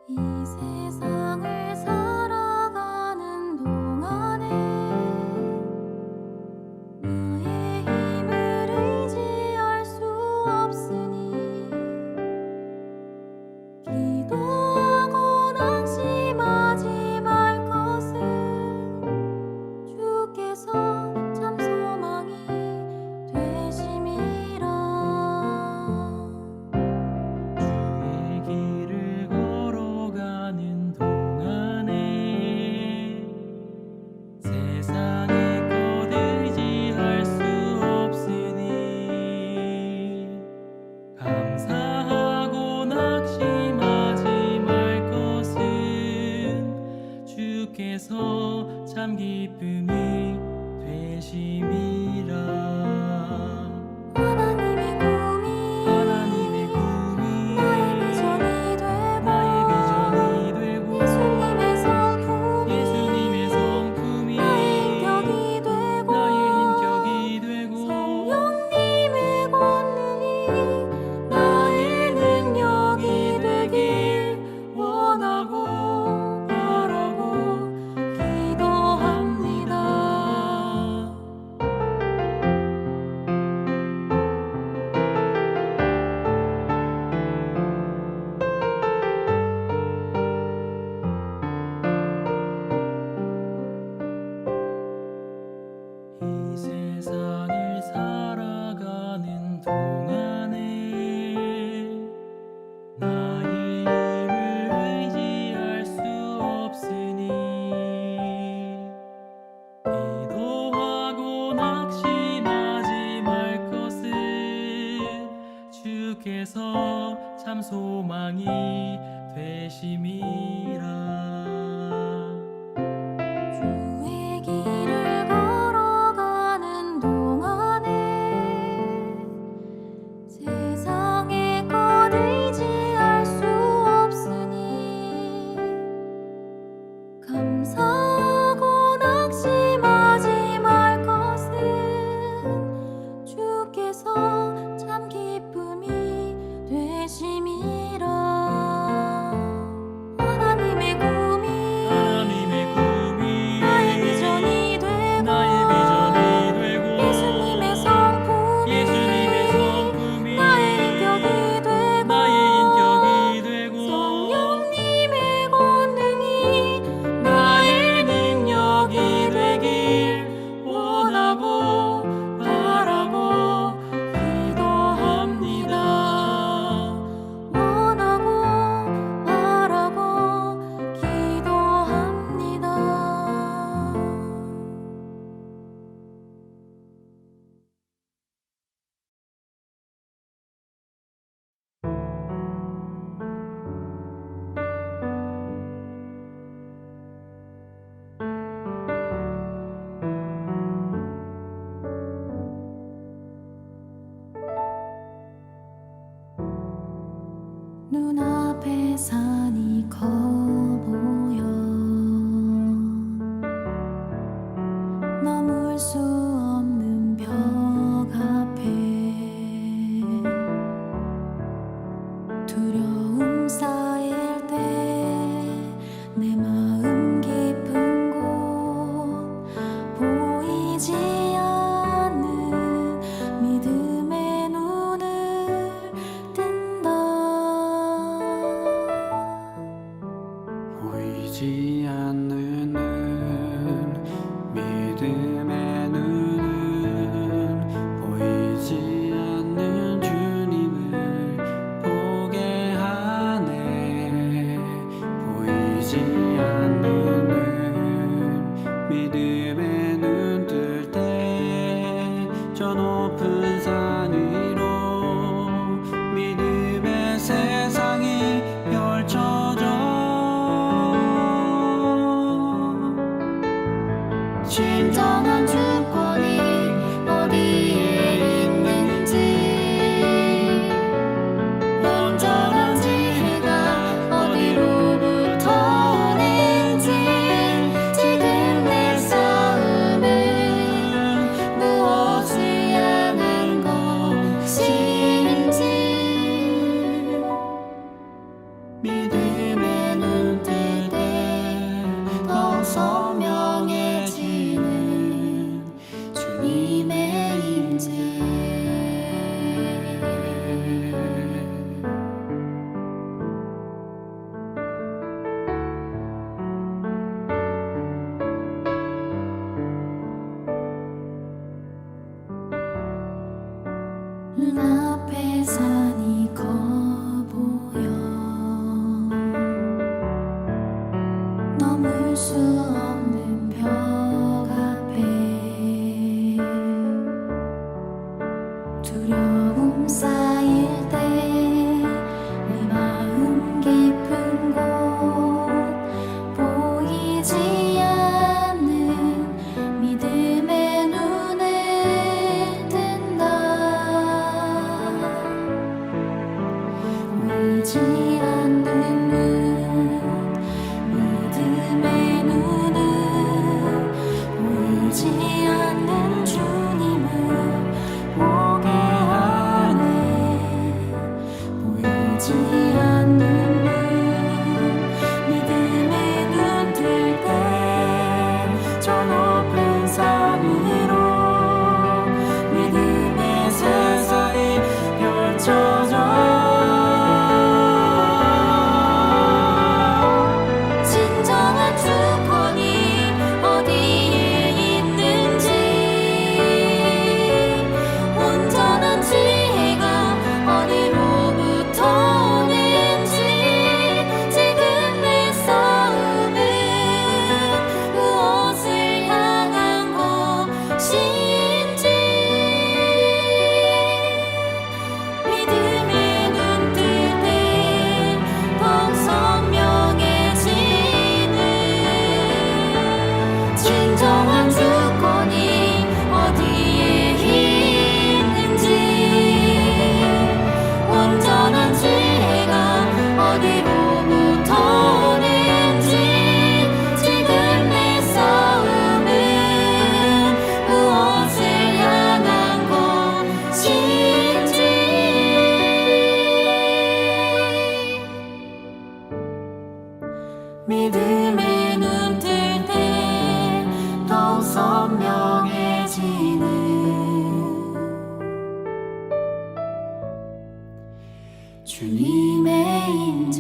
이 세상을 살아가는 동안에 나의 힘을 의지할 수 없으니 기도하고 낙심하지 말 것은 주께서 참 소망이 되심이라. 주의 길을 걸어가는 동안에 세상의 것 의지할 수 없으니 감사하고 낙심하지 말 것은 주께서 참 기쁨이 되심이라. 하나님의 꿈이 하나님의 꿈이 나의 비전이 되고 예수님의 성품이 예수님의 성품이 나의 인격이 되고 성령님의 권능이 나의 능력이 되길 원하고 바라고 기도합니다. 이 세상을 살아가는 동안에 나의 힘을 의지할 수 없으니 기도하고 낙심하지 말 것은 주께서 참 소망이 되심이라. 주의 길을 걸어가는 동안에 세상의 것 의지할 수 없으니 감사하고 낙심하지 말 것은 주께서 참 기쁨이 되심이라. 하나님의 꿈이 나의 비전이 되고 예수님의 성품이 나의 인격이 되고 성령님의 권능이 나의 능력이 되길 원하고 바라고 기도합니다. 원하고 바라고 기도합니다. 눈앞에 산이 커 보여 넘을 수 없는 벽 앞에 두려움 쌓일 때 내 마음 깊은 곳 보이지 않는 믿음의 눈을 뜬다. 보이지 않는 눈, 믿음의 눈은 보이지 않는 주님을 보게 하네. 보이지 않는 눈, 믿음의 눈 뜰 때 저 높은 산 위로 믿음의 세상이 펼쳐져 넘을 수 없는 벽 앞에 두려움 쌓일 때 내 마음 깊은 곳 보이지 않는 믿음의 눈을 뜬다. 보이지 않는 눈 믿음의 눈은 보이지 않는 주님을 보게 하네. 보이지 않는 눈 믿음의 눈 뜰 때 저 높은 산 위로 믿음의 세상이 펼쳐져. 진정한 주권이 어디에 있는지 온전한 지혜가 어디로부터 오는지 지금 내 싸움은 무엇을 향한 것인지 믿음의 눈 뜰 때 더욱 선명해지는 진정한 주권이 어디에 있는지 온전한 지혜가 어디로부터 오는지 지금 내 싸움은 무엇을 향한 것인지 믿음의 눈 뜰 때 더욱 선명해지는 주님의 임재.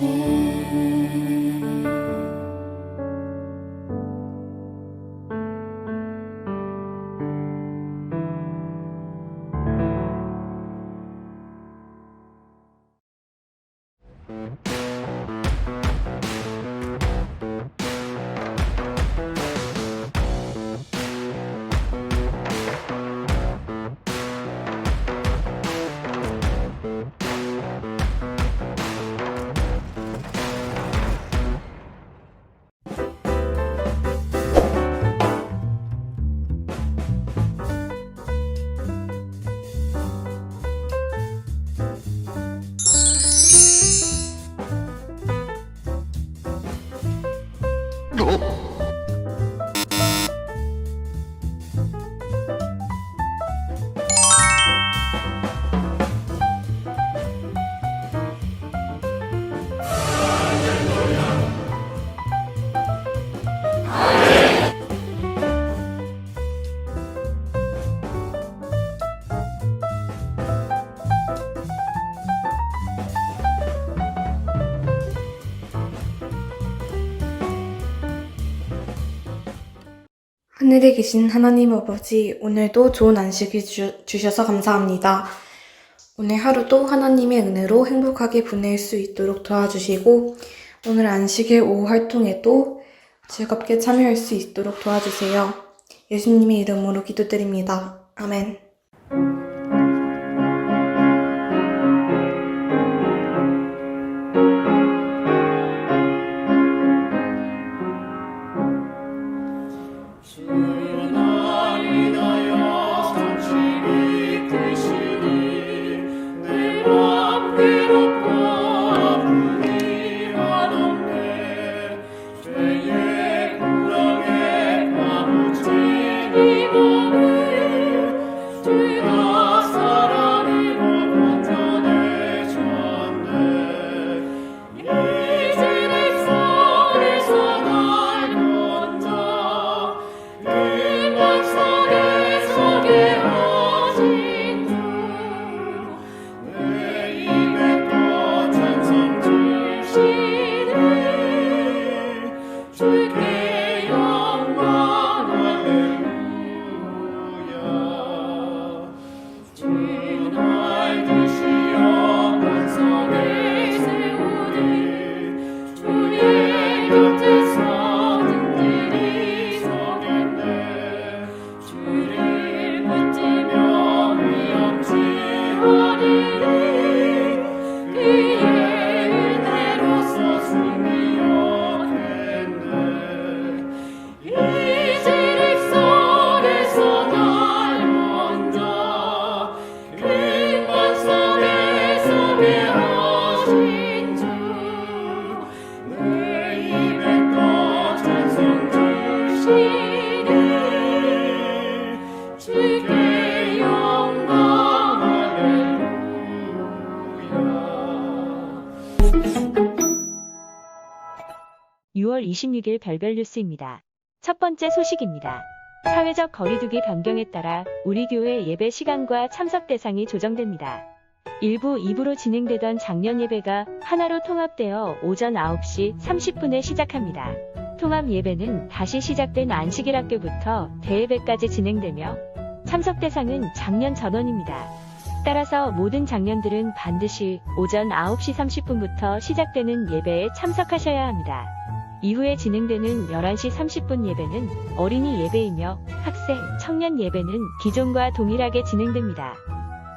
하늘에 계신 하나님 아버지, 오늘도 좋은 안식을 주셔서 감사합니다. 오늘 하루도 하나님의 은혜로 행복하게 보낼 수 있도록 도와주시고, 오늘 안식일 오후 활동에도 즐겁게 참여할 수 있도록 도와주세요. 예수님의 이름으로 기도드립니다. 아멘. 6월 26일 별별 뉴스입니다. 첫 번째 소식입니다. 사회적 거리두기 변경에 따라 우리 교회 예배 시간과 참석 대상이 조정됩니다. 1부, 2부로 진행되던 작년 예배가 하나로 통합되어 오전 9시 30분에 시작합니다. 통합 예배는 다시 시작된 안식일 학교부터 대예배까지 진행되며 참석 대상은 작년 전원입니다. 따라서 모든 장년들은 반드시 오전 9시 30분부터 시작되는 예배에 참석하셔야 합니다. 이후에 진행되는 11시 30분 예배는 어린이 예배이며 학생, 청년 예배는 기존과 동일하게 진행됩니다.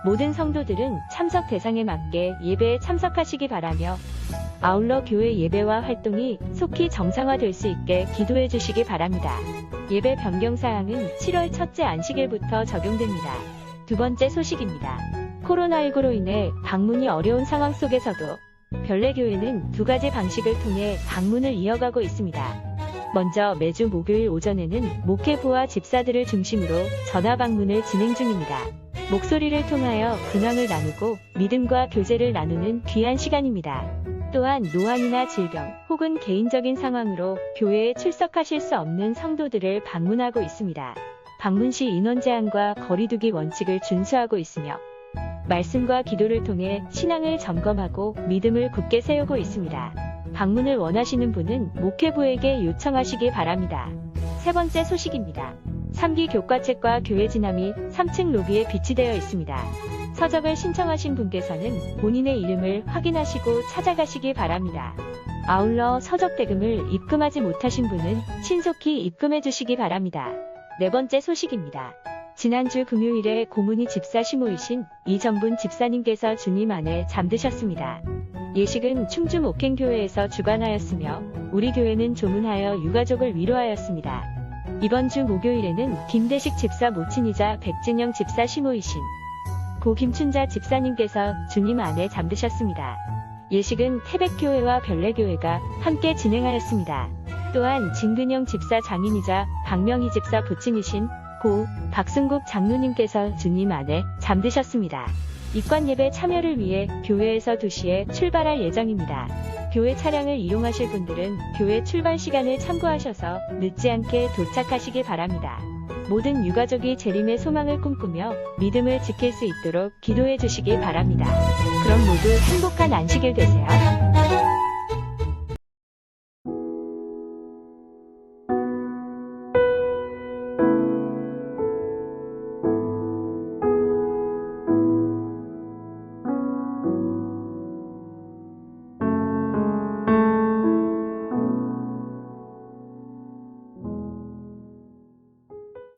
모든 성도들은 참석 대상에 맞게 예배에 참석하시기 바라며 아울러 교회 예배와 활동이 속히 정상화될 수 있게 기도해 주시기 바랍니다. 예배 변경 사항은 7월 첫째 안식일부터 적용됩니다. 두 번째 소식입니다. 코로나19로 인해 방문이 어려운 상황 속에서도 별내교회는 두 가지 방식을 통해 방문을 이어가고 있습니다. 먼저 매주 목요일 오전에는 목회부와 집사들을 중심으로 전화 방문을 진행 중입니다. 목소리를 통하여 근황을 나누고 믿음과 교제를 나누는 귀한 시간입니다. 또한 노안이나 질병 혹은 개인적인 상황으로 교회에 출석하실 수 없는 성도들을 방문하고 있습니다. 방문 시 인원 제한과 거리두기 원칙을 준수하고 있으며 말씀과 기도를 통해 신앙을 점검하고 믿음을 굳게 세우고 있습니다. 방문을 원하시는 분은 목회부에게 요청하시기 바랍니다. 세 번째 소식입니다. 3기 교과책과 교회 진함이 3층 로비에 비치되어 있습니다. 서적을 신청하신 분께서는 본인의 이름을 확인하시고 찾아가시기 바랍니다. 아울러 서적 대금을 입금하지 못하신 분은 신속히 입금해 주시기 바랍니다. 네 번째 소식입니다. 지난주 금요일에 고문희 집사 시모이신 이전분 집사님께서 주님 안에 잠드셨습니다. 예식은 충주 목행교회에서 주관하였으며 우리 교회는 조문하여 유가족을 위로하였습니다. 이번 주 목요일에는 김대식 집사 모친이자 백진영 집사 시모이신 고 김춘자 집사님께서 주님 안에 잠드셨습니다. 예식은 태백교회와 별내교회가 함께 진행하였습니다. 또한 진근영 집사 장인이자 박명희 집사 부친이신 고 박승국 장로님께서 주님 안에 잠드셨습니다. 입관 예배 참여를 위해 교회에서 2시에 출발할 예정입니다. 교회 차량을 이용하실 분들은 교회 출발 시간을 참고하셔서 늦지 않게 도착하시기 바랍니다. 모든 유가족이 재림의 소망을 꿈꾸며 믿음을 지킬 수 있도록 기도해 주시기 바랍니다. 그럼 모두 행복한 안식일 되세요.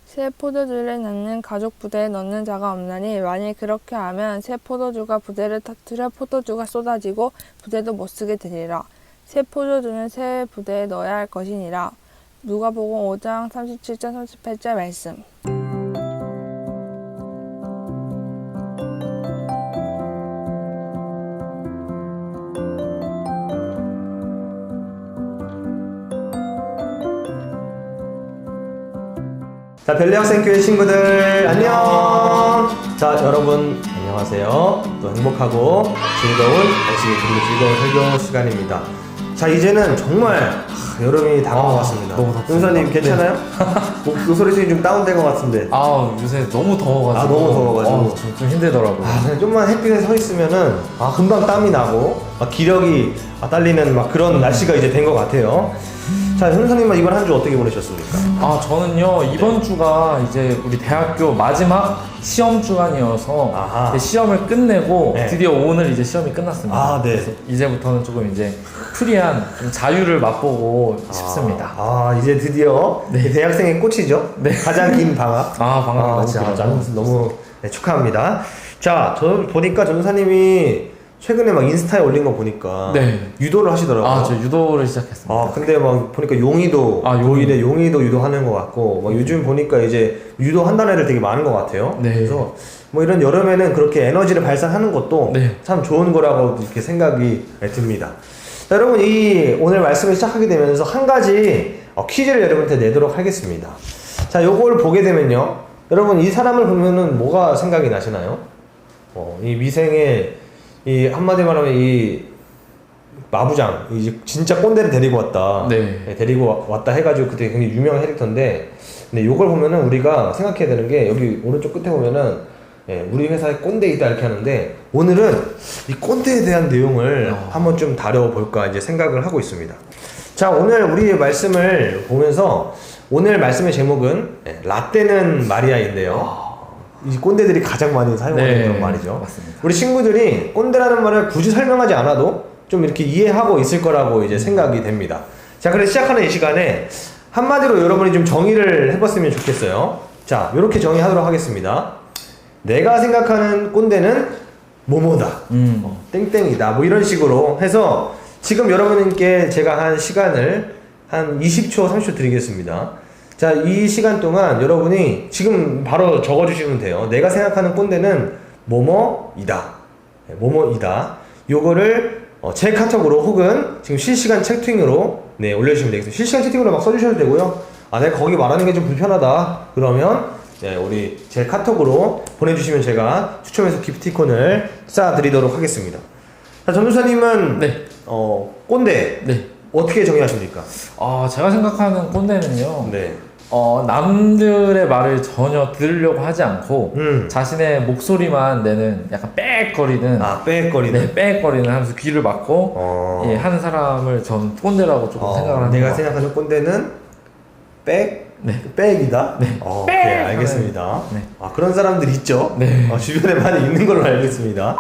새 포도주를 넣는 가죽 부대에 넣는 자가 없나니 만일 그렇게 하면 새 포도주가 부대를 터뜨려 포도주가 쏟아지고 부대도 못쓰게 되리라. 새 포도주는 새 부대에 넣어야 할 것이니라. 누가복음 5장 37절 38절 말씀. 자, 별내학생교회 친구들 안녕. 자, 여러분 안녕하세요. 또 행복하고 즐거운 안식일 그리고 즐거운 설교 시간입니다. 자, 이제는 정말 여름이 다가온 것 같습니다. 너무 덥습니다. 은사님 괜찮아요? 목소리 좀 다운된 것 같은데. 요새 너무 더워가지고. 너무 더워가지고. 좀 힘들더라고요. 그냥 좀만 햇빛에 서 있으면은 금방 땀이 나고 기력이 딸리는 그런 날씨가 이제 된 것 같아요. 자, 현사님은 이번 한 주 어떻게 보내셨습니까? 저는요, 이번 주가 이제 우리 대학교 마지막 시험 주간이어서 아하. 시험을 끝내고 네. 드디어 오늘 이제 시험이 끝났습니다. 네. 그래서 이제부터는 조금 이제 프리한 좀 자유를 맛보고 싶습니다. 이제 드디어 네. 대학생의 꽃이죠? 네. 가장 긴 방학. 방학이 너무 축하합니다. 자, 저 보니까 전사님이 최근에 인스타에 올린 거 보니까 네. 유도를 하시더라고요. 저 유도를 시작했습니다. 근데 보니까 용의도 고일에 용의도 유도하는 것 같고 요즘 보니까 이제 유도 한다는 애들 되게 많은 것 같아요. 네. 그래서 이런 여름에는 그렇게 에너지를 발산하는 것도 네. 참 좋은 거라고 이렇게 생각이 듭니다. 자, 여러분 오늘 말씀을 시작하게 되면서 한 가지 퀴즈를 여러분한테 내도록 하겠습니다. 자, 요걸 보게 되면요, 여러분 이 사람을 보면은 뭐가 생각이 나시나요? 이 미생의 이 한마디 말하면 이 마부장 이제 진짜 꼰대를 데리고 왔다. 네. 데리고 왔다 해가지고 그때 굉장히 유명한 캐릭터인데, 근데 이걸 보면은 우리가 생각해야 되는 게 여기 오른쪽 끝에 보면은 우리 회사에 꼰대 있다 이렇게 하는데, 오늘은 이 꼰대에 대한 내용을 한번 좀 다뤄볼까 이제 생각을 하고 있습니다. 자, 오늘 우리 말씀을 보면서 오늘 말씀의 제목은 라떼는 마리아인데요. 이 꼰대들이 가장 많이 사용하는 그런 말이죠. 맞습니다. 우리 친구들이 꼰대라는 말을 굳이 설명하지 않아도 좀 이렇게 이해하고 있을 거라고 이제 생각이 됩니다. 자, 그래서 시작하는 이 시간에 한마디로 여러분이 좀 정의를 해봤으면 좋겠어요. 자, 이렇게 정의하도록 하겠습니다. 내가 생각하는 꼰대는 뭐뭐다, 땡땡이다, 뭐 이런 식으로 해서 지금 여러분께 제가 한 시간을 한 20초, 30초 드리겠습니다. 자, 이 시간 동안 여러분이 지금 바로 적어주시면 돼요. 내가 생각하는 꼰대는 뭐뭐이다. 뭐뭐이다. 요거를 제 카톡으로 혹은 지금 실시간 채팅으로 올려주시면 되겠습니다. 실시간 채팅으로 막 써주셔도 되고요. 아, 내가 거기 말하는 게 좀 불편하다. 그러면 우리 제 카톡으로 보내주시면 제가 추첨해서 기프티콘을 쏴드리도록 하겠습니다. 자, 전도사님은 꼰대 어떻게 정의하십니까? 제가 생각하는 꼰대는요. 네. 남들의 말을 전혀 들으려고 하지 않고 자신의 목소리만 내는 약간 빽거리는 빽거리는 빽거리는 하면서 귀를 막고 하는 사람을 전 꼰대라고 조금 생각을 합니다. 내가 생각하는 꼰대는 빽이다? 오케이, 알겠습니다. 그런 사람들 있죠? 주변에 많이 있는 걸로 알고 있습니다.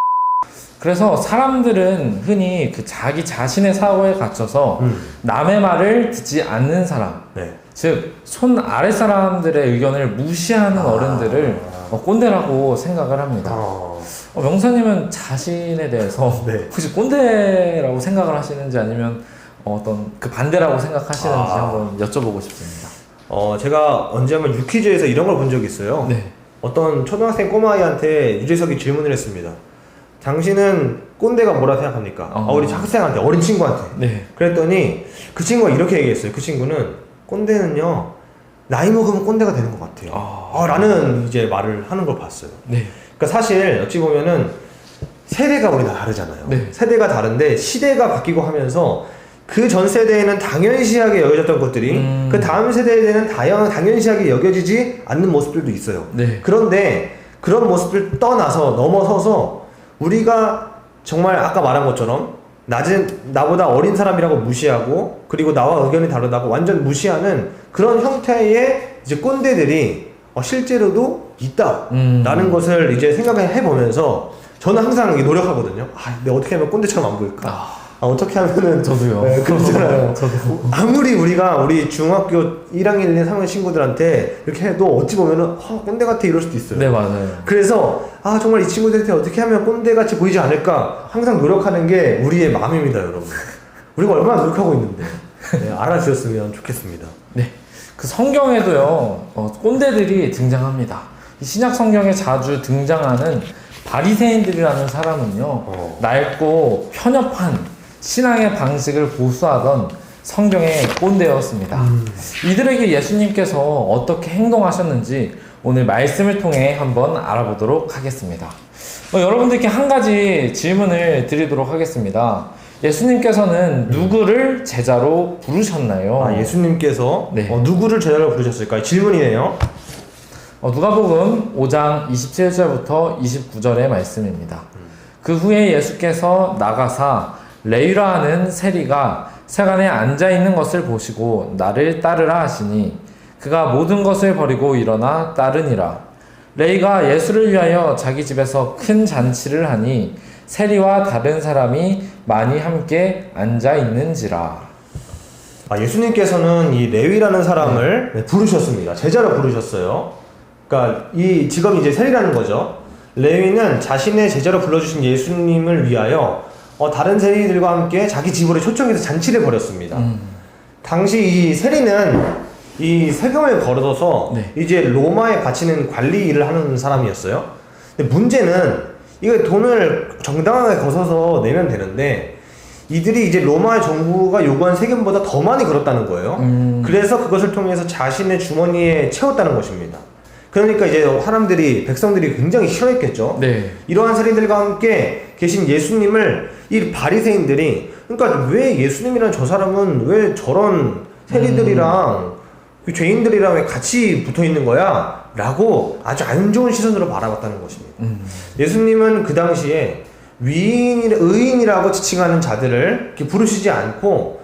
그래서 사람들은 흔히 그 자기 자신의 사고에 갇혀서 남의 말을 듣지 않는 사람, 즉 손 아래 사람들의 의견을 무시하는 어른들을 꼰대라고 생각을 합니다. 명사님은 자신에 대해서 혹시 꼰대라고 생각을 하시는지 아니면 어떤 그 반대라고 생각하시는지 한번 여쭤보고 싶습니다. 제가 언제 한번 유퀴즈에서 이런 걸 본 적이 있어요. 어떤 초등학생 꼬마아이한테 유재석이 질문을 했습니다. 당신은 꼰대가 뭐라 생각합니까? 우리 학생한테, 어린 친구한테. 그랬더니 그 친구가 이렇게 얘기했어요. 그 친구는 꼰대는요, 나이 먹으면 꼰대가 되는 것 같아요. 라는 이제 말을 하는 걸 봤어요. 그러니까 사실 어찌 보면은 세대가 우리 다 다르잖아요. 세대가 다른데 시대가 바뀌고 하면서 그 전 세대에는 당연시하게 여겨졌던 것들이 그 다음 세대에는 당연시하게 여겨지지 않는 모습들도 있어요. 그런데 그런 모습을 넘어서서 우리가 정말 아까 말한 것처럼 나보다 어린 사람이라고 무시하고, 그리고 나와 의견이 다르다고 완전 무시하는 그런 형태의 이제 꼰대들이 실제로도 있다라는 것을 이제 생각을 해보면서 저는 항상 노력하거든요. 내가 어떻게 하면 꼰대처럼 안 보일까? 어떻게 하면은 저도요. 그렇잖아요. 저도. 아무리 우리 중학교 1학년, 1학년, 3학년 친구들한테 이렇게 해도 어찌 보면은 꼰대 같아 이럴 수도 있어요. 네, 맞아요. 그래서 정말 이 친구들한테 어떻게 하면 꼰대 같이 보이지 않을까 항상 노력하는 게 우리의 마음입니다, 여러분. 우리가 얼마나 노력하고 있는데 알아주셨으면 좋겠습니다. 그 성경에도요, 꼰대들이 등장합니다. 이 신약 성경에 자주 등장하는 바리새인들이라는 사람은요, 낡고 편협한 신앙의 방식을 보수하던 성경의 꼰대였습니다. 이들에게 예수님께서 어떻게 행동하셨는지 오늘 말씀을 통해 한번 알아보도록 하겠습니다. 여러분들께 한 가지 질문을 드리도록 하겠습니다. 예수님께서는 누구를 제자로 부르셨나요? 예수님께서 누구를 제자로 부르셨을까요? 질문이네요. 누가복음 5장 27절부터 29절의 말씀입니다. 그 후에 예수께서 나가사 레위라 하는 세리가 세간에 앉아있는 것을 보시고 나를 따르라 하시니 그가 모든 것을 버리고 일어나 따르니라. 레위가 예수를 위하여 자기 집에서 큰 잔치를 하니 세리와 다른 사람이 많이 함께 앉아있는지라. 예수님께서는 이 레위라는 사람을 부르셨습니다. 제자로 부르셨어요. 그러니까 이 직업이 이제 세리라는 거죠. 레위는 자신의 제자로 불러주신 예수님을 위하여 다른 세리들과 함께 자기 집으로 초청해서 잔치를 벌였습니다. 당시 이 세리는 이 세금을 걸어둬서 이제 로마에 바치는 관리 일을 하는 사람이었어요. 근데 문제는 이거 돈을 정당하게 거둬서 내면 되는데 이들이 이제 로마 정부가 요구한 세금보다 더 많이 걸었다는 거예요. 그래서 그것을 통해서 자신의 주머니에 채웠다는 것입니다. 그러니까 이제 백성들이 굉장히 싫어했겠죠. 이러한 세리들과 함께 계신 예수님을 이 바리새인들이 그러니까 왜 예수님이란 저 사람은 왜 저런 세리들이랑 그 죄인들이랑 왜 같이 붙어 있는 거야? 라고 아주 안 좋은 시선으로 바라봤다는 것입니다. 예수님은 그 당시에 의인이라고 지칭하는 자들을 이렇게 부르시지 않고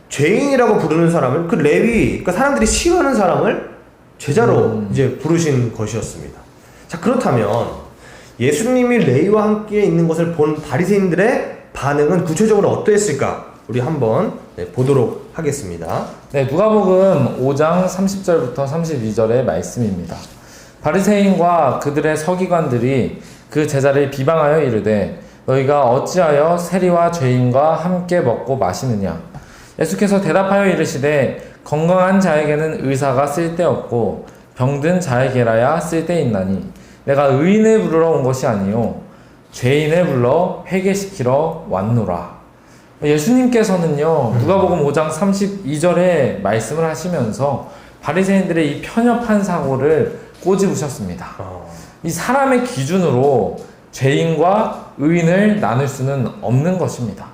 죄인이라고 부르는 사람을, 그 레위, 그러니까 사람들이 싫어하는 사람을 제자로 이제 부르신 것이었습니다. 자, 그렇다면 예수님이 레위와 함께 있는 것을 본 바리새인들의 반응은 구체적으로 어떠했을까? 우리 한번 보도록 하겠습니다. 네, 누가복음 5장 30절부터 32절의 말씀입니다. 바리새인과 그들의 서기관들이 그 제자를 비방하여 이르되 너희가 어찌하여 세리와 죄인과 함께 먹고 마시느냐? 예수께서 대답하여 이르시되 건강한 자에게는 의사가 쓸데없고 병든 자에게라야 쓸데있나니 내가 의인을 부르러 온 것이 아니요 죄인을 불러 회개시키러 왔노라. 예수님께서는요, 누가복음 5장 32절에 말씀을 하시면서 바리새인들의 이 편협한 사고를 꼬집으셨습니다. 이 사람의 기준으로 죄인과 의인을 나눌 수는 없는 것입니다.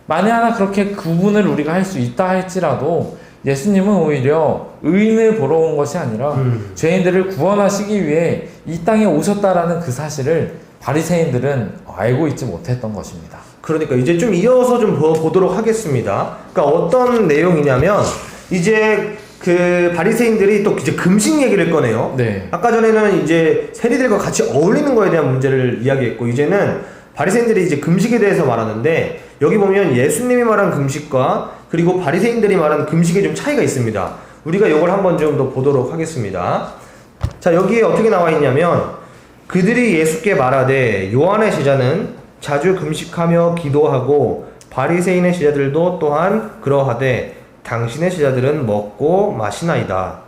만에 하나 그렇게 구분을 우리가 할 수 있다 할지라도 예수님은 오히려 의인을 보러 온 것이 아니라 죄인들을 구원하시기 위해 이 땅에 오셨다라는 그 사실을 바리새인들은 알고 있지 못했던 것입니다. 그러니까 이제 좀 이어서 좀 보도록 하겠습니다. 그러니까 어떤 내용이냐면 이제 그 바리새인들이 또 이제 금식 얘기를 꺼내요. 네. 아까 전에는 이제 세리들과 같이 어울리는 거에 대한 문제를 이야기했고, 이제는 바리새인들이 이제 금식에 대해서 말하는데, 여기 보면 예수님이 말한 금식과 그리고 바리새인들이 말한 금식에 좀 차이가 있습니다. 우리가 이걸 한번 좀 더 보도록 하겠습니다. 자, 여기에 어떻게 나와 있냐면 그들이 예수께 말하되 요한의 제자는 자주 금식하며 기도하고 바리새인의 제자들도 또한 그러하되 당신의 제자들은 먹고 마시나이다.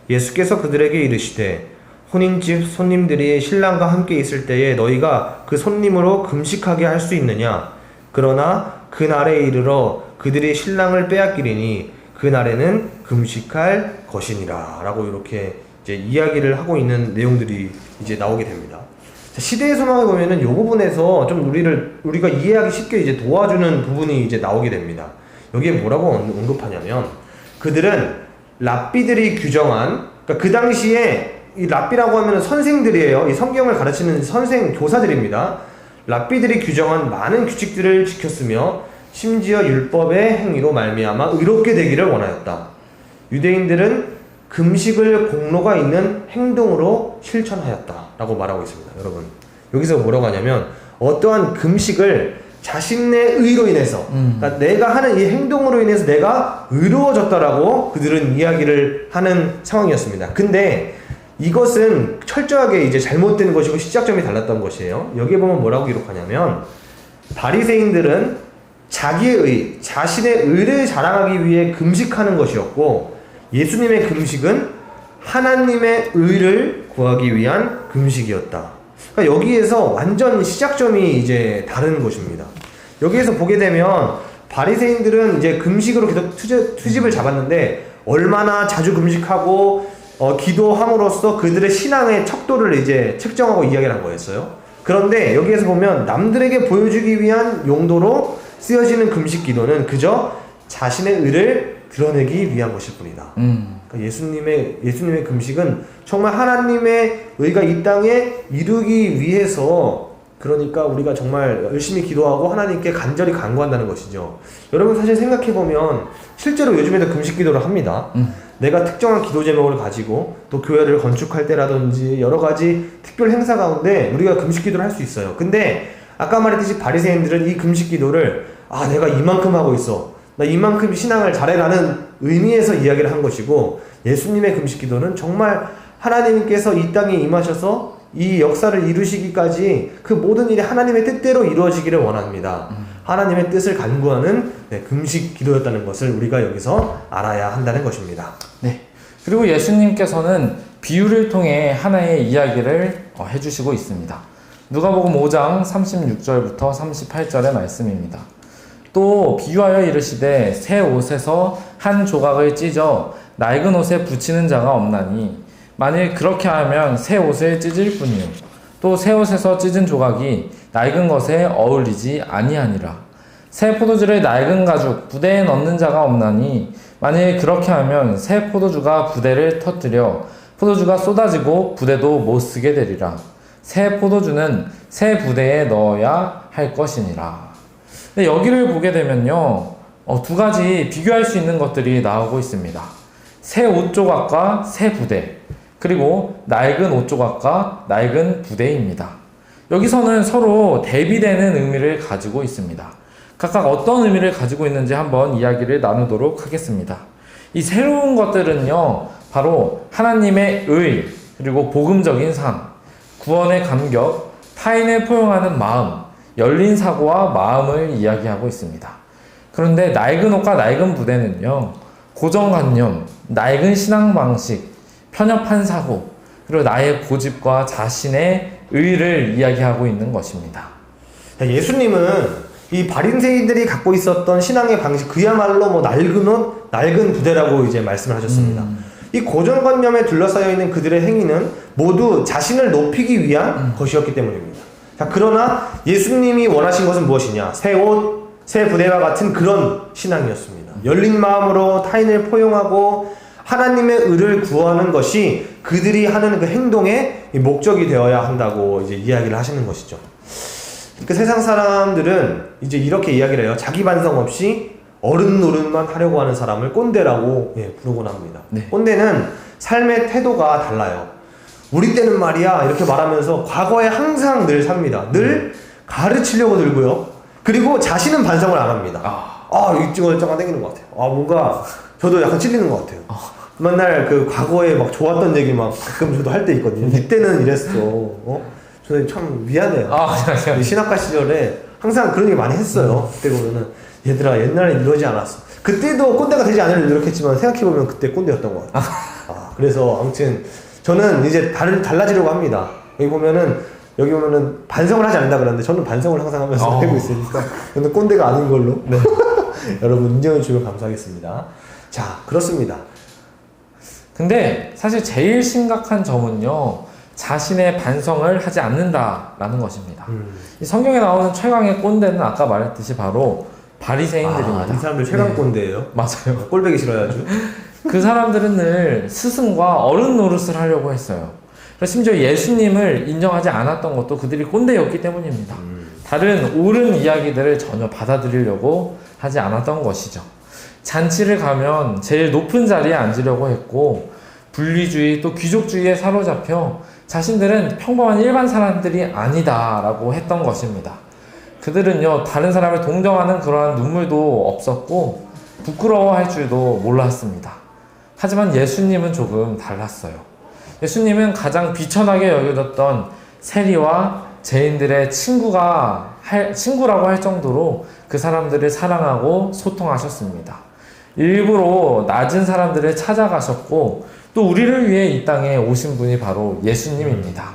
예수께서 그들에게 이르시되 혼인집 손님들이 신랑과 함께 있을 때에 너희가 그 손님으로 금식하게 할 수 있느냐? 그러나 그날에 이르러 그들이 신랑을 빼앗기리니 그날에는 금식할 것이니라. 라고 이렇게 이제 이야기를 하고 있는 내용들이 이제 나오게 됩니다. 시대의 소망에 보면은 이 부분에서 좀 우리가 이해하기 쉽게 이제 도와주는 부분이 이제 나오게 됩니다. 여기에 뭐라고 언급하냐면 그들은 랍비들이 규정한, 그러니까 그 당시에 이 랍비라고 하면 선생들이에요. 이 성경을 가르치는 선생 교사들입니다. 랍비들이 규정한 많은 규칙들을 지켰으며 심지어 율법의 행위로 말미암아 의롭게 되기를 원하였다. 유대인들은 금식을 공로가 있는 행동으로 실천하였다 라고 말하고 있습니다. 여러분, 여기서 뭐라고 하냐면 어떠한 금식을 자신의 의로 인해서, 그러니까 내가 하는 이 행동으로 인해서 내가 의로워졌다라고 그들은 이야기를 하는 상황이었습니다. 근데 이것은 철저하게 이제 잘못된 것이고 시작점이 달랐던 것이에요. 여기에 보면 뭐라고 기록하냐면 바리새인들은 자기의 의, 자신의 의를 자랑하기 위해 금식하는 것이었고, 예수님의 금식은 하나님의 의를 구하기 위한 금식이었다. 그러니까 여기에서 완전 시작점이 이제 다른 것입니다. 여기에서 보게 되면 바리새인들은 이제 금식으로 계속 트집을 잡았는데 얼마나 자주 금식하고 기도함으로써 그들의 신앙의 척도를 이제 측정하고 이야기를 한 거였어요. 그런데 여기에서 보면 남들에게 보여주기 위한 용도로 쓰여지는 금식 기도는 그저 자신의 의를 드러내기 위한 것일 뿐이다. 그러니까 예수님의 금식은 정말 하나님의 의가 이 땅에 이루기 위해서, 그러니까 우리가 정말 열심히 기도하고 하나님께 간절히 간구한다는 것이죠. 여러분, 사실 생각해보면 실제로 요즘에도 금식 기도를 합니다. 내가 특정한 기도 제목을 가지고 또 교회를 건축할 때라든지 여러 가지 특별 행사 가운데 우리가 금식 기도를 할 수 있어요. 근데 아까 말했듯이 바리새인들은 이 금식 기도를 내가 이만큼 하고 있어, 나 이만큼 신앙을 잘해라는 의미에서 이야기를 한 것이고, 예수님의 금식 기도는 정말 하나님께서 이 땅에 임하셔서 이 역사를 이루시기까지 그 모든 일이 하나님의 뜻대로 이루어지기를 원합니다. 하나님의 뜻을 간구하는 금식 기도였다는 것을 우리가 여기서 알아야 한다는 것입니다. 네. 그리고 예수님께서는 비유를 통해 하나의 이야기를 해주시고 있습니다. 누가복음 5장 36절부터 38절의 말씀입니다. 또 비유하여 이르시되 새 옷에서 한 조각을 찢어 낡은 옷에 붙이는 자가 없나니 만일 그렇게 하면 새 옷을 찢을 뿐이요 또 새 옷에서 찢은 조각이 낡은 것에 어울리지 아니하니라. 새 포도주를 낡은 가죽 부대에 넣는 자가 없나니 만일 그렇게 하면 새 포도주가 부대를 터뜨려 포도주가 쏟아지고 부대도 못 쓰게 되리라. 새 포도주는 새 부대에 넣어야 할 것이니라. 근데 여기를 보게 되면요, 두 가지 비교할 수 있는 것들이 나오고 있습니다. 새 옷 조각과 새 부대, 그리고 낡은 옷 조각과 낡은 부대입니다. 여기서는 서로 대비되는 의미를 가지고 있습니다. 각각 어떤 의미를 가지고 있는지 한번 이야기를 나누도록 하겠습니다. 이 새로운 것들은요, 바로 하나님의 의, 그리고 복음적인 삶, 구원의 감격, 타인을 포용하는 마음, 열린 사고와 마음을 이야기하고 있습니다. 그런데 낡은 옷과 낡은 부대는요, 고정관념, 낡은 신앙 방식, 편협한 사고, 그리고 나의 고집과 자신의 의를 이야기하고 있는 것입니다. 예수님은 이 바리새인들이 갖고 있었던 신앙의 방식, 그야말로 뭐 낡은 옷, 낡은 부대라고 이제 말씀을 하셨습니다. 이 고정관념에 둘러싸여 있는 그들의 행위는 모두 자신을 높이기 위한 것이었기 때문입니다. 자, 그러나 예수님이 원하신 것은 무엇이냐? 새 옷, 새 부대와 같은 그런 신앙이었습니다. 열린 마음으로 타인을 포용하고 하나님의 의를 구하는 것이 그들이 하는 그 행동의 목적이 되어야 한다고 이제 이야기를 하시는 것이죠. 그 세상 사람들은 이제 이렇게 이야기를 해요. 자기 반성 없이 어른 노릇만 하려고 하는 사람을 꼰대라고 부르곤 합니다. 네. 꼰대는 삶의 태도가 달라요. 우리 때는 말이야 이렇게 말하면서 과거에 항상 늘 삽니다. 늘 가르치려고 들고요. 그리고 자신은 반성을 안 합니다. 이쪽은 짱 땡기는 것 같아요. 뭔가 저도 약간 찔리는 것 같아요. 맨날 그 과거에 막 좋았던 얘기 막 가끔 저도 할 때 있거든요. 이때는 이랬어. 저는 참 미안해요. 신학과 시절에 항상 그런 얘기 많이 했어요. 그때 보면은 얘들아 옛날에 이러지 않았어. 그때도 꼰대가 되지 않으려고 노력했지만 생각해보면 그때 꼰대였던 것 같아요. 그래서 아무튼 저는 이제 달라지려고 합니다. 여기 보면은 반성을 하지 않는다 그러는데 저는 반성을 항상 하면서 하고 있으니까 저는 꼰대가 아닌 걸로 여러분 인정해 주시면 감사하겠습니다. 자, 그렇습니다. 근데 사실 제일 심각한 점은요, 자신의 반성을 하지 않는다라는 것입니다. 이 성경에 나오는 최강의 꼰대는 아까 말했듯이 바로 바리새인들입니다. 이 사람들 최강 꼰대예요. 맞아요. 꼴배기 싫어요 아주. 그 사람들은 늘 스승과 어른 노릇을 하려고 했어요. 심지어 예수님을 인정하지 않았던 것도 그들이 꼰대였기 때문입니다. 다른 옳은 이야기들을 전혀 받아들이려고 하지 않았던 것이죠. 잔치를 가면 제일 높은 자리에 앉으려고 했고, 분리주의 또 귀족주의에 사로잡혀 자신들은 평범한 일반 사람들이 아니다라고 했던 것입니다. 그들은요, 다른 사람을 동정하는 그러한 눈물도 없었고 부끄러워할 줄도 몰랐습니다. 하지만 예수님은 조금 달랐어요. 예수님은 가장 비천하게 여겨졌던 세리와 죄인들의 친구라고 할 정도로 그 사람들을 사랑하고 소통하셨습니다. 일부러 낮은 사람들을 찾아가셨고 또 우리를 위해 이 땅에 오신 분이 바로 예수님입니다.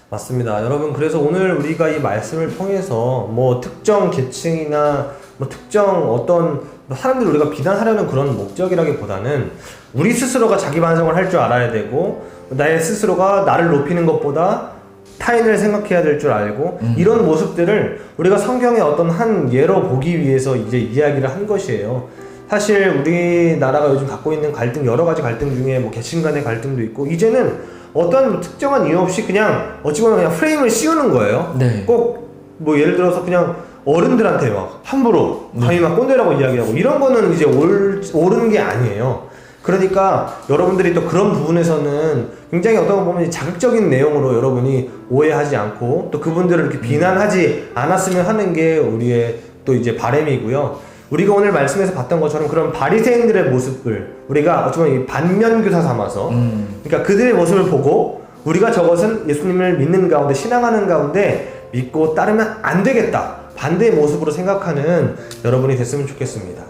맞습니다. 여러분, 그래서 오늘 우리가 이 말씀을 통해서 뭐 특정 계층이나 뭐 특정 어떤 사람들을 우리가 비난하려는 그런 목적이라기보다는 우리 스스로가 자기 반성을 할 줄 알아야 되고, 나의 스스로가 나를 높이는 것보다 타인을 생각해야 될 줄 알고, 이런 모습들을 우리가 성경의 어떤 한 예로 보기 위해서 이제 이야기를 한 것이에요. 사실 우리나라가 요즘 갖고 있는 갈등, 여러 가지 갈등 중에 뭐 계층 간의 갈등도 있고, 이제는 어떤 특정한 이유 없이 그냥 어찌 보면 그냥 프레임을 씌우는 거예요. 네. 꼭 뭐 예를 들어서 그냥 어른들한테 막 함부로 감히 막 꼰대라고 이야기하고 이런 거는 이제 옳은 게 아니에요. 그러니까 여러분들이 또 그런 부분에서는 굉장히 어떤 거 보면 자극적인 내용으로 여러분이 오해하지 않고 또 그분들을 이렇게 비난하지 않았으면 하는 게 우리의 또 이제 바람이고요. 우리가 오늘 말씀에서 봤던 것처럼 그런 바리새인들의 모습을 우리가 어쩌면 이 반면교사 삼아서 그러니까 그들의 모습을 보고 우리가 저것은 예수님을 믿는 가운데, 신앙하는 가운데 믿고 따르면 안 되겠다, 반대의 모습으로 생각하는 여러분이 됐으면 좋겠습니다.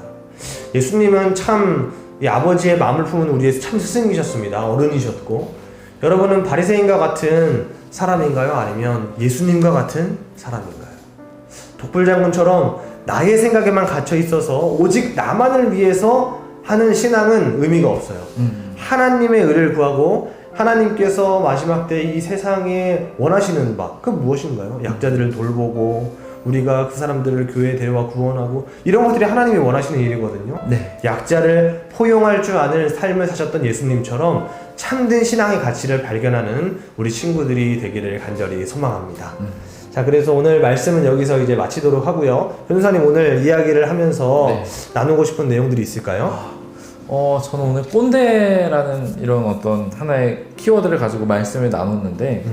예수님은 참 이 아버지의 마음을 품은 우리의 참 스승이셨습니다. 어른이셨고, 여러분은 바리새인과 같은 사람인가요? 아니면 예수님과 같은 사람인가요? 독불장군처럼 나의 생각에만 갇혀 있어서 오직 나만을 위해서 하는 신앙은 의미가 없어요. 하나님의 의를 구하고 하나님께서 마지막 때 이 세상에 원하시는 바, 그 무엇인가요? 약자들을 돌보고 우리가 그 사람들을 교회에 데려와 구원하고 이런 것들이 하나님이 원하시는 일이거든요. 네. 약자를 포용할 줄 아는 삶을 사셨던 예수님처럼 참된 신앙의 가치를 발견하는 우리 친구들이 되기를 간절히 소망합니다. 자, 그래서 오늘 말씀은 여기서 이제 마치도록 하고요. 변호사님 오늘 이야기를 하면서 네. 나누고 싶은 내용들이 있을까요? 저는 오늘 꼰대라는 이런 어떤 하나의 키워드를 가지고 말씀을 나눴는데,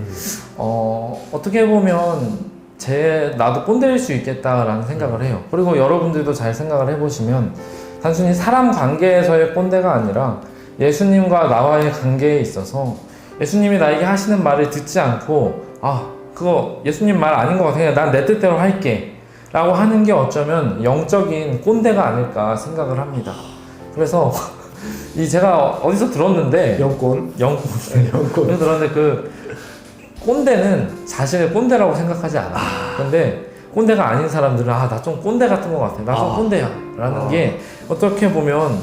어떻게 보면 나도 꼰대일 수 있겠다라는 생각을 해요. 그리고 여러분들도 잘 생각을 해보시면 단순히 사람 관계에서의 꼰대가 아니라 예수님과 나와의 관계에 있어서 예수님이 나에게 하시는 말을 듣지 않고 그거 예수님 말 아닌 것 같아. 그냥 난 내 뜻대로 할게 라고 하는 게 어쩌면 영적인 꼰대가 아닐까 생각을 합니다. 그래서 제가 어디서 들었는데 영권 그래서 들었는데 그 꼰대는 자신을 꼰대라고 생각하지 않아. 근데 꼰대가 아닌 사람들은 나 좀 꼰대 같은 것 같아. 나 좀 꼰대야 라는 게 어떻게 보면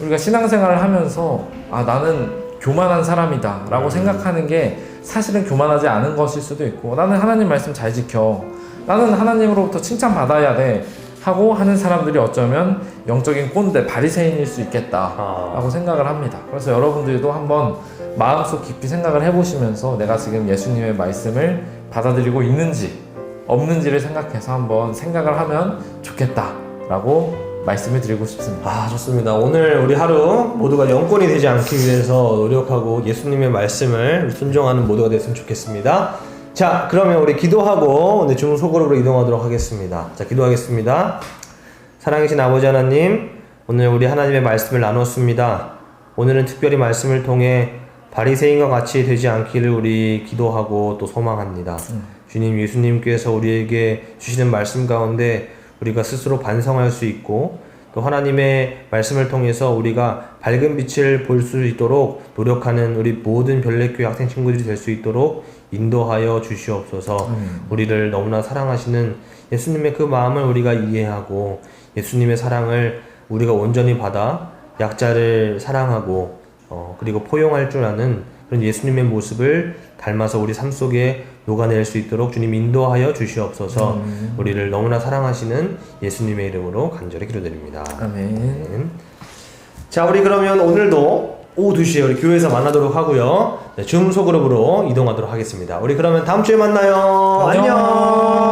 우리가 신앙생활을 하면서 나는 교만한 사람이다 라고 생각하는 게 사실은 교만하지 않은 것일 수도 있고, 나는 하나님 말씀 잘 지켜, 나는 하나님으로부터 칭찬받아야 돼 하고 하는 사람들이 어쩌면 영적인 꼰대, 바리새인일 수 있겠다 라고 생각을 합니다. 그래서 여러분들도 한번 마음속 깊이 생각을 해보시면서 내가 지금 예수님의 말씀을 받아들이고 있는지 없는지를 생각해서 한번 생각을 하면 좋겠다 라고 말씀을 드리고 싶습니다. 좋습니다. 오늘 우리 하루 모두가 영권이 되지 않기 위해서 노력하고 예수님의 말씀을 순종하는 모두가 됐으면 좋겠습니다. 자, 그러면 우리 기도하고 오늘 중소그룹으로 이동하도록 하겠습니다. 자, 기도하겠습니다. 사랑하신 아버지 하나님, 오늘 우리 하나님의 말씀을 나눴습니다. 오늘은 특별히 말씀을 통해 바리새인과 같이 되지 않기를 우리 기도하고 또 소망합니다. 주님, 예수님께서 우리에게 주시는 말씀 가운데 우리가 스스로 반성할 수 있고 또 하나님의 말씀을 통해서 우리가 밝은 빛을 볼 수 있도록 노력하는 우리 모든 별내교회 학생 친구들이 될 수 있도록 인도하여 주시옵소서. 우리를 너무나 사랑하시는 예수님의 그 마음을 우리가 이해하고 예수님의 사랑을 우리가 온전히 받아 약자를 사랑하고 그리고 포용할 줄 아는 그런 예수님의 모습을 닮아서 우리 삶 속에 녹아낼 수 있도록 주님 인도하여 주시옵소서. 우리를 너무나 사랑하시는 예수님의 이름으로 간절히 기도드립니다. 아멘. 자, 우리 그러면 오늘도 오후 2시에 우리 교회에서 만나도록 하고요. 줌 소그룹으로 이동하도록 하겠습니다. 우리 그러면 다음 주에 만나요. 안녕.